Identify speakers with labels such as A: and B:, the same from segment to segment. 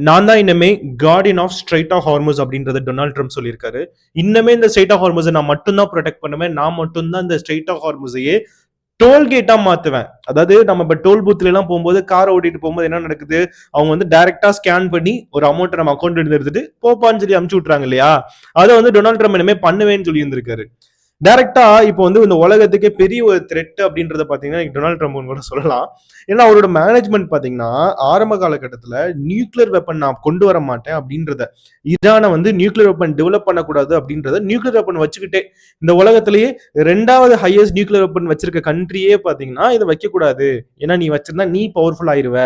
A: நான் தான் இன்னமே guardian of strait of Hormuz அப்படின்றத டொனால்ட் ட்ரம்ப் சொல்லியிருக்காரு. இன்னமே இந்த ஸ்ட்ரைட் ஆஃப் ஹார்மோஸை நான் மட்டும்தான் ப்ரொடெக்ட் பண்ணுவேன், நான் மட்டும்தான் இந்த ஸ்ட்ரைட் ஆஃப் ஹார்மோஸையே டோல்கேட்டா மாத்துவேன். அதாவது நம்ம இப்ப டோல் பூத்ல எல்லாம் போகும்போது காரை ஓட்டிட்டு போகும்போது என்ன நடக்குது, அவங்க வந்து டைரக்டா ஸ்கேன் பண்ணி ஒரு அமௌண்ட் நம்ம அக்கௌண்ட் எடுத்துட்டு போப்பான்னு சொல்லி அமுச்சு விட்டுறாங்க இல்லையா. அதை வந்து டொனால்ட் ட்ரம்ப் இனிமே பண்ணுவேன்னு சொல்லி இருந்திருக்காரு. டைரக்டா இப்போ வந்து இந்த உலகத்துக்கே பெரிய ஒரு த்ரெட் அப்படின்றத பாத்தீங்கன்னா டொனால்ட் ட்ரம்ப் கூட சொல்லலாம். ஏன்னா அவரோட மேனேஜ்மெண்ட் பாத்தீங்கன்னா ஆரம்ப காலகட்டத்துல நியூக்ளியர் வெப்பன் நான் கொண்டு வர மாட்டேன் அப்படின்றத, ஈரானை வந்து நியூக்ளியர் வெப்பன் டெவலப் பண்ணக்கூடாது அப்படின்றத, நியூக்ளியர் வெப்பன் வச்சுக்கிட்டே இந்த உலகத்திலேயே 2வது ஹையஸ்ட் நியூக்ளியர் வெப்பன் வச்சிருக்க கண்ட்ரியே பாத்தீங்கன்னா இதை வைக்கக்கூடாது, ஏன்னா நீ வச்சிருந்தா நீ பவர்ஃபுல் ஆயிருவ,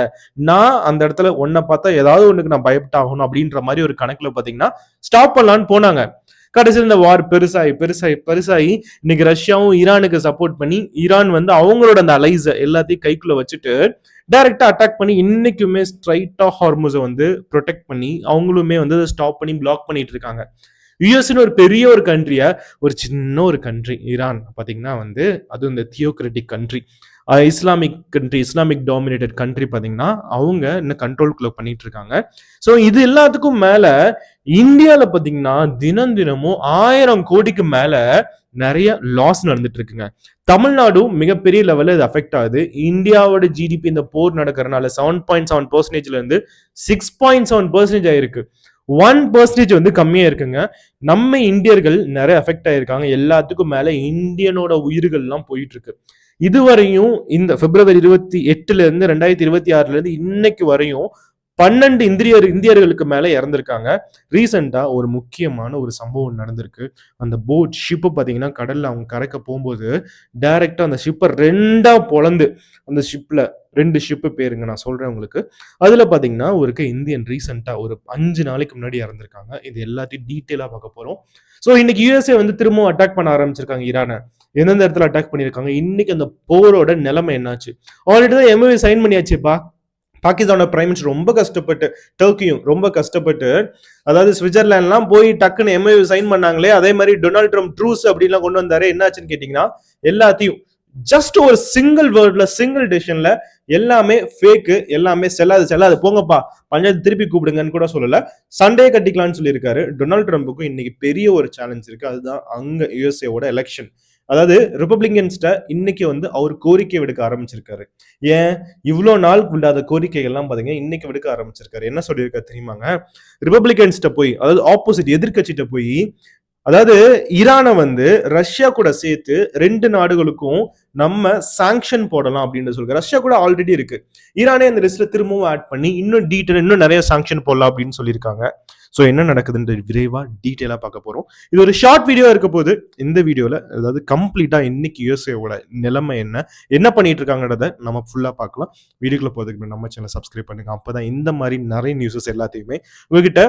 A: நான் அந்த இடத்துல ஒன்ன பார்த்தா ஏதாவது ஒண்ணுக்கு நான் பயப்பட்டாகணும் அப்படின்ற மாதிரி ஒரு கணக்குல பாத்தீங்கன்னா ஸ்டாப் பண்ணலான்னு போனாங்க. கடைசியில் இந்த வார் பெருசாகி இன்னைக்கு ரஷ்யாவும் ஈரானுக்கு சப்போர்ட் பண்ணி ஈரான் வந்து அவங்களோட அந்த அலைஸை எல்லாத்தையும் கைக்குள்ள வச்சுட்டு டைரக்டா அட்டாக் பண்ணி இன்னைக்குமே ஸ்ட்ரைட் ஆஃப் ஹார்மோஸை வந்து ப்ரொடெக்ட் பண்ணி அவங்களுமே வந்து ஸ்டாப் பண்ணி பிளாக் பண்ணிட்டு இருக்காங்க. யூஎஸ்ன்னு ஒரு பெரிய ஒரு கண்ட்ரியா ஒரு சின்ன ஒரு கண்ட்ரி ஈரான் பாத்தீங்கன்னா வந்து அது இந்த தியோக்ரட்டிக் கண்ட்ரி, இஸ்லாமிக் டாமினேட்டட் கண்ட்ரி பாத்தீங்கன்னா அவங்க இன்னும் கண்ட்ரோல்குள்ள பண்ணிட்டு இருக்காங்க. ஸோ இது எல்லாத்துக்கும் மேல இந்தியாவில் பாத்தீங்கன்னா தினமும் 1000 கோடிக்கு மேல நிறைய லாஸ் நடந்துட்டு இருக்குங்க. தமிழ்நாடும் மிகப்பெரிய லெவலில் இது அஃபெக்ட் ஆகுது. இந்தியாவோட ஜிடிபி இந்த போர் நடக்கிறதுனால 7.7% இருந்து 6.7% ஆயிருக்கு. 1% வந்து கம்மியா இருக்குங்க. நம்ம இந்தியர்கள் நிறைய அஃபெக்ட் ஆயிருக்காங்க. எல்லாத்துக்கும் மேல இந்தியனோட உயிர்கள் எல்லாம் போயிட்டு இருக்கு. இதுவரையும் இந்த பிப்ரவரி 28 இருந்து 2026 இருந்து இன்னைக்கு வரையும் 12 இந்தியர்களுக்கு மேல இறந்திருக்காங்க. ரீசெண்டா ஒரு முக்கியமான ஒரு சம்பவம் நடந்திருக்கு. அந்த போட் ஷிப் பாத்தீங்கன்னா கடல்ல அவங்க கரைக்க போகும்போது டைரக்டா அந்த ஷிப்பை 2ஆ பொளந்து, அந்த ஷிப்ல 2 ஷிப்பு பேருங்க நான் சொல்றேன் உங்களுக்கு. அதுல பாத்தீங்கன்னா ஒரு இந்தியன் ரீசெண்டா ஒரு 5 நாளைக்கு முன்னாடி இறந்திருக்காங்க. இது எல்லாத்தையும் டீட்டெயிலா பார்க்க போறோம். ஸோ இன்னைக்கு யூஎஸ்ஏ வந்து திரும்பவும் அட்டாக் பண்ண ஆரம்பிச்சிருக்காங்க ஈரானை. எந்தெந்த இடத்துல அட்டாக் பண்ணியிருக்காங்க, இன்னைக்கு அந்த போரோட நிலைமை என்னாச்சு, ஆல்ரெடி தான் எம்ஓஏ சைன் பண்ணியாச்சுப்பா. பாகிஸ்தானோட பிரைம் மினிஸ்டர் ரொம்ப கஷ்டப்பட்டு, டர்க்கியும் ரொம்ப கஷ்டப்பட்டு, அதாவது சுவிட்சர்லாண்ட்லாம் போய் டக்குன்னு எம்ஓஏ சைன் பண்ணாங்களே, அதே மாதிரி டொனால்ட் ட்ரம்ப் ட்ரூஸ் அப்படின்லாம் கொண்டு வந்தாரு. என்னாச்சுன்னு கேட்டீங்கன்னா எல்லாத்தையும் ஜஸ்ட் ஒரு சிங்கிள் வேர்ட்ல சிங்கிள் டெசிஷன்ல எல்லாமே ஃபேக்கு, எல்லாமே செல்லாது போங்கப்பா, பஞ்சாயத்து திருப்பி கூப்பிடுங்கன்னு கூட சொல்லல, சண்டே கட்டிக்கலாம்னு சொல்லியிருக்காரு. டொனால்ட் ட்ரம்ப்புக்கும் இன்னைக்கு பெரிய ஒரு சேலஞ்ச் இருக்கு. அதுதான் அங்க யூஎஸ்ஏவோட எலெக்ஷன். அதாவது ரிப்பப்ளிகன்ஸ்ட இன்னைக்கு வந்து அவர் கோரிக்கை விடுக்க ஆரம்பிச்சிருக்காரு. ஏன் இவ்வளோ நாள் இல்லாத கோரிக்கைகள்லாம் பாத்தீங்கன்னா இன்னைக்கு விடுக்க ஆரம்பிச்சிருக்காரு. என்ன சொல்லியிருக்காரு தெரியுமாங்க, ரிப்பப்ளிகன்ஸ்ட போய், அதாவது ஆப்போசிட் எதிர்கட்சிட்ட போய், அதாவது ஈரானை வந்து ரஷ்யா கூட சேர்த்து 2 நாடுகளுக்கும் நம்ம சாங்ஷன் போடலாம் அப்படின்னு சொல்லுங்க. ரஷ்யா கூட ஆல்ரெடி இருக்கு, ஈரானே அந்த லிஸ்ட்ல திரும்பவும் ஆட் பண்ணி இன்னும் டீட்டெயில் இன்னும் நிறைய சாங்ஷன் போடலாம் அப்படின்னு சொல்லியிருக்காங்க. ஸோ என்ன நடக்குதுன்ற விரைவா டீட்டெயிலா பார்க்க போறோம். இது ஒரு ஷார்ட் வீடியோ இருக்க போது. இந்த வீடியோல அதாவது கம்ப்ளீட்டா இன்னைக்கு யூஎஸ்ஏவோட நிலைமை என்ன பண்ணிட்டு இருக்காங்கன்றத நம்ம ஃபுல்லா பார்க்கலாம். வீடியோக்குள்ள போறதுக்கு நம்ம சேனல் சப்ஸ்கிரைப் பண்ணுங்க. அப்பதான் இந்த மாதிரி நிறைய நியூஸஸ் எல்லாத்தையுமே உங்ககிட்ட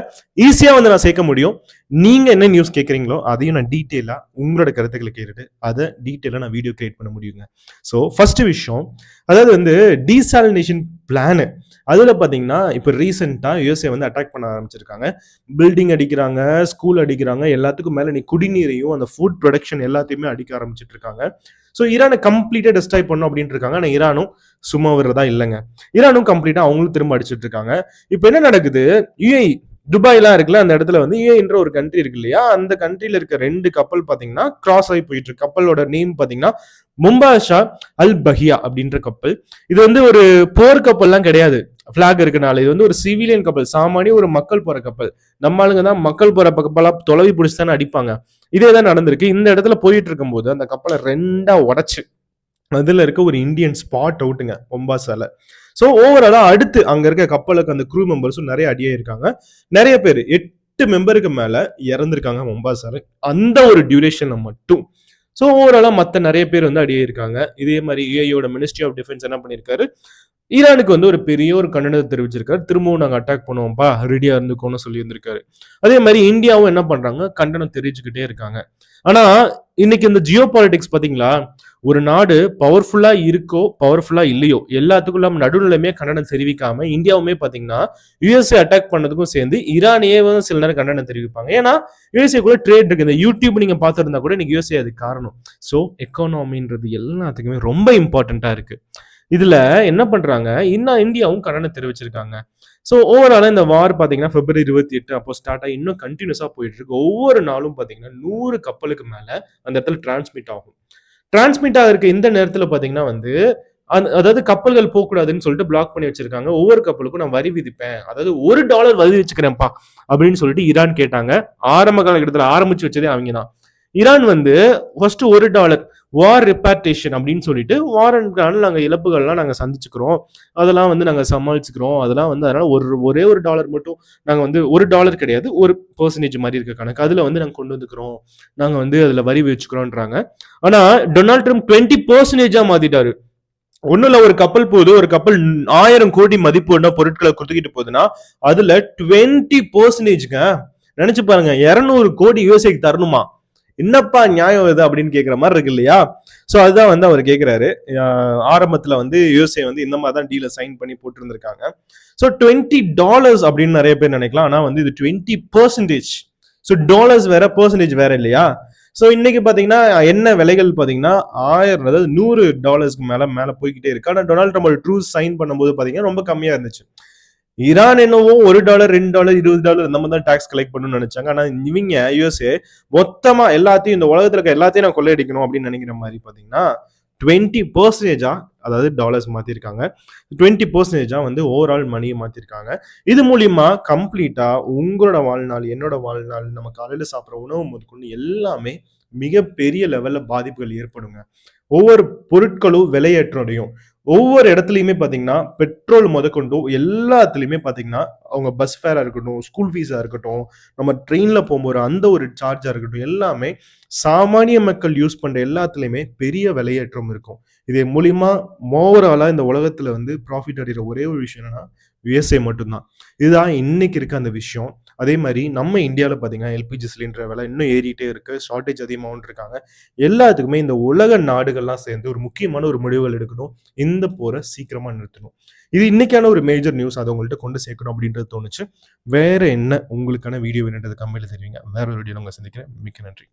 A: ஈஸியா வந்து நான் சேர்க்க முடியும். நீங்க என்ன நியூஸ் கேட்குறீங்களோ அதையும் நான் டீட்டெயிலா உங்களோட கருத்துக்களை கேட்டுட்டு அதை டீட்டெயிலா நான் வீடியோ கிரியேட் பண்ண முடியுங்க. ஸோ ஃபர்ஸ்ட் விஷயம், அதாவது வந்து டீசாலினேஷன் பிளான். அதுல பாத்தீங்கன்னா இப்ப ரீசெண்டா யூஎஸ்ஏ வந்து அட்டாக் பண்ண ஆரம்பிச்சிருக்காங்க. பில்டிங் அடிக்கிறாங்க, ஸ்கூல் அடிக்கிறாங்க, எல்லாத்துக்கும் மேல நீ குடிநீரையும் அந்த ஃபுட் ப்ரொடக்ஷன் எல்லாத்தையுமே அடிக்க ஆரம்பிச்சிட்டு இருக்காங்க. ஸோ ஈரானை கம்ப்ளீட்டா டெஸ்ட்ராய் பண்ணும் அப்படின்ட்டு இருக்காங்க. ஆனா ஈரானும் சும்மா வர்றதா இல்லைங்க. ஈரானும் கம்ப்ளீட்டா அவங்களும் திரும்ப அடிச்சிட்டு இருக்காங்க. இப்ப என்ன நடக்குது, யுஏஇ துபாய்லாம் இருக்குல்ல, அந்த இடத்துல வந்து யுஏஇன்ற ஒரு கண்ட்ரி இருக்கு இல்லையா, அந்த கண்ட்ரில இருக்க 2 கப்பல் பாத்தீங்கன்னா கிராஸ் ஆகி போயிட்டு இருக்கு. கப்பலோட நேம் பாத்தீங்கன்னா மும்பாஷா அல் பஹியா அப்படின்ற கப்பல். இது வந்து ஒரு போர் கப்பல்லாம் கிடையாது, பிளாக் இருக்கனால. இது வந்து ஒரு சிவிலியன் கப்பல், சாமானிய ஒரு மக்கள் போற கப்பல். நம்ம ஆளுங்க தான் மக்கள் போற கப்பலா தொலைவி பிடிச்சு தானே அடிப்பாங்க. இதே தான் நடந்திருக்கு. இந்த இடத்துல போயிட்டு இருக்கும் போது அந்த கப்பலை 2ஆ உடைச்சு அதுல இருக்க ஒரு இந்தியன் ஸ்பாட் அவுட்டுங்க மொம்பாசால. ஸோ ஓவராலா அடுத்து அங்க இருக்க கப்பலுக்கு அந்த க்ரூ மெம்பர்ஸும் நிறைய அடியே இருக்காங்க. நிறைய பேர் 8 மெம்பருக்கு மேல இறந்திருக்காங்க மொம்பாசால அந்த ஒரு டியூரேஷன்ல மட்டும். ஸோ ஓவராலா மற்ற நிறைய பேர் வந்து அடியே இருக்காங்க. இதே மாதிரி யுஏஇயோட மினிஸ்ட்ரி ஆஃப் டிஃபென்ஸ் என்ன பண்ணியிருக்காரு, ஈரானுக்கு வந்து ஒரு பெரிய ஒரு கண்டனத்தை தெரிவிச்சிருக்காரு. திரும்பவும் நாங்கள் அட்டாக் பண்ணுவோம்ப்பா, ரெடியா இருந்துக்கோன்னு சொல்லி இருந்திருக்காரு. அதே மாதிரி இந்தியாவும் என்ன பண்றாங்க, கண்டனம் தெரிவிச்சுக்கிட்டே இருக்காங்க. ஆனா இன்னைக்கு இந்த ஜியோ பாலிடிக்ஸ் பாத்தீங்களா, ஒரு நாடு பவர்ஃபுல்லா இருக்கோ பவர்ஃபுல்லா இல்லையோ எல்லாத்துக்குள்ள நடுநிலையுமே கண்டனம் தெரிவிக்காம இந்தியாவுமே பாத்தீங்கன்னா யுஎஸ்ஏ அட்டாக் பண்ணதுக்கும் சேர்ந்து ஈரானியே வந்து சில நேரம் கண்டனம் தெரிவிப்பாங்க. ஏன்னா யுஎஸ்ஏ கூட ட்ரேட் இருக்கு. இந்த யூடியூப் நீங்க பார்த்துருந்தா கூட இன்னைக்கு யுஎஸ்ஏ அது காரணம். ஸோ எக்கானமின்றது எல்லாத்துக்குமே ரொம்ப இம்பார்ட்டண்டா இருக்கு. இதுல என்ன பண்றாங்க, இன்னும் இந்தியாவும் கண்டனம் தெரிவிச்சிருக்காங்க. ஸோ ஓவராலாக இந்த வார் பார்த்தீங்கன்னா February 28 அப்போ ஸ்டார்ட் ஆகி இன்னும் கண்டினியூஸாக போயிட்டு இருக்கு. ஒவ்வொரு நாளும் பார்த்தீங்கன்னா 100 கப்பலுக்கு மேலே அந்த இடத்துல டிரான்ஸ்மிட் ஆகும். டிரான்ஸ்மிட் ஆகிருக்க இந்த நேரத்தில் பார்த்தீங்கன்னா வந்து அதாவது கப்பல்கள் போகக்கூடாதுன்னு சொல்லிட்டு பிளாக் பண்ணி வச்சிருக்காங்க. ஒவ்வொரு கப்பலுக்கும் நான் வரி விதிப்பேன், அதாவது $1 வரி வச்சுக்கிறேன்ப்பா அப்படின்னு சொல்லிட்டு ஈரான் கேட்டாங்க. ஆரம்ப காலகட்டத்தில் ஆரம்பிச்சு வச்சதே அவங்க தான். ஈரான் வந்து ஃபர்ஸ்ட் $1 வார் ரிப்பார்டேஷன் அப்படின்னு சொல்லிட்டு வாரன்கான நாங்கள் இழப்புகள்லாம் நாங்கள் சந்திச்சுக்கிறோம், அதெல்லாம் வந்து நாங்கள் சமாளிச்சுக்கிறோம், அதெல்லாம் வந்து அதனால ஒரே ஒரு டாலர் மட்டும் நாங்கள் வந்து $1 கிடையாது, 1% மாதிரி இருக்க கணக்கு அதில் வந்து நாங்கள் கொண்டு வந்துக்கிறோம், நாங்கள் வந்து அதில் வரி வச்சுக்கிறோன்றாங்க. ஆனால் டொனால்ட் ட்ரம்ப் 20% மாத்திட்டாரு. ஒன்னும் இல்ல, ஒரு கப்பல் போகுது, ஒரு கப்பல் 1000 கோடி மதிப்பு பொருட்களை கொடுத்துக்கிட்டு போகுதுன்னா அதுல 20%ங்க நினைச்சு பாருங்க, 200 கோடி யூஎஸ்ஏக்கு தரணுமா? என்னப்பா நியாயம் இது அப்படின்னு கேட்கிற மாதிரி இருக்கு இல்லையா? சோ அதுதான் வந்து அவர் கேட்கிறாரு. ஆரம்பத்துல வந்து யூஎஸ்ஏ வந்து இந்த மாதிரி தான் டீலை சைன் பண்ணி போட்டிருந்திருக்காங்க. ஸோ $20 அப்படின்னு நிறைய பேர் நினைக்கலாம், ஆனா வந்து இது 20%. ஸோ டாலர்ஸ் வேற, பெர்சன்டேஜ் வேற இல்லையா? ஸோ இன்னைக்கு பாத்தீங்கன்னா என்ன விலைகள் பாத்தீங்கன்னா 1000, அதாவது $100 மேல போய்கிட்டே இருக்கு. ஆனா டொனால்ட் ட்ரம்ப் ட்ரூஸ் சைன் பண்ணும்போது பாத்தீங்கன்னா ரொம்ப கம்மியா இருந்துச்சு. ஈரான் என்னவோ $1, $2, $20 இந்த மாதிரி தான் டாக்ஸ் கலெக்ட் பண்ணணும்னு நினைச்சாங்க. ஆனா இவங்க யூஎஸ்ஏ மொத்தமா எல்லாத்தையும், இந்த உலகத்துல இருக்க எல்லாத்தையும் நான் கொள்ளையடிக்கணும் அப்படின்னு நினைக்கிற மாதிரி பாத்தீங்கன்னா 20%, அதாவது டாலர்ஸ் மாத்திருக்காங்க, 20% வந்து ஓவரால் மணியை மாத்திருக்காங்க. இது மூலியமா கம்ப்ளீட்டா உங்களோட வாழ்நாள், என்னோட வாழ்நாள், நம்ம காலையில சாப்பிட்ற உணவு முதற்கொண்டு எல்லாமே மிகப்பெரிய லெவல்ல பாதிப்புகள் ஏற்படுங்க. ஒவ்வொரு பொருட்களும் விலையேற்றடையும். ஒவ்வொரு இடத்துலையுமே பார்த்தீங்கன்னா பெட்ரோல் முதற்கொண்டும் எல்லாத்துலேயுமே பார்த்தீங்கன்னா அவங்க பஸ் ஃபேராக இருக்கட்டும், ஸ்கூல் ஃபீஸாக இருக்கட்டும், நம்ம ட்ரெயினில் போகும்போது அந்த ஒரு சார்ஜாக இருக்கட்டும், எல்லாமே சாமானிய மக்கள் யூஸ் பண்ணுற எல்லாத்துலேயுமே பெரிய விலையேற்றம் இருக்கும். இதே மூலியமா ஓவராலாக இந்த உலகத்தில் வந்து ப்ராஃபிட் அடைகிற ஒரே ஒரு விஷயம் என்னன்னா யுஎஸ்ஏ மட்டும்தான். இதுதான் இன்னைக்கு இருக்க அந்த விஷயம். அதே மாதிரி நம்ம இந்தியாவில் பார்த்தீங்கன்னா எல்பிஜி சிலிண்டர் விலை இன்னும் ஏறிட்டே இருக்கு, ஷார்ட்டேஜ் அதிகமாகவும் இருக்காங்க. எல்லாத்துக்குமே இந்த உலக நாடுகள்லாம் சேர்ந்து ஒரு முக்கியமான ஒரு முடிவுகள் எடுக்கணும், இந்த போரை சீக்கிரமா நிறுத்தணும். இது இன்னைக்கான ஒரு மேஜர் நியூஸ், அதை உங்கள்கிட்ட கொண்டு சேர்க்கணும் அப்படின்றது தோணுச்சு. வேற என்ன உங்களுக்கான வீடியோ வேணுன்றது கம்மியில் தெரிவிங்க. வேற ஒரு வீடியோ உங்களை சந்திக்கிறேன். மிக்க நன்றி.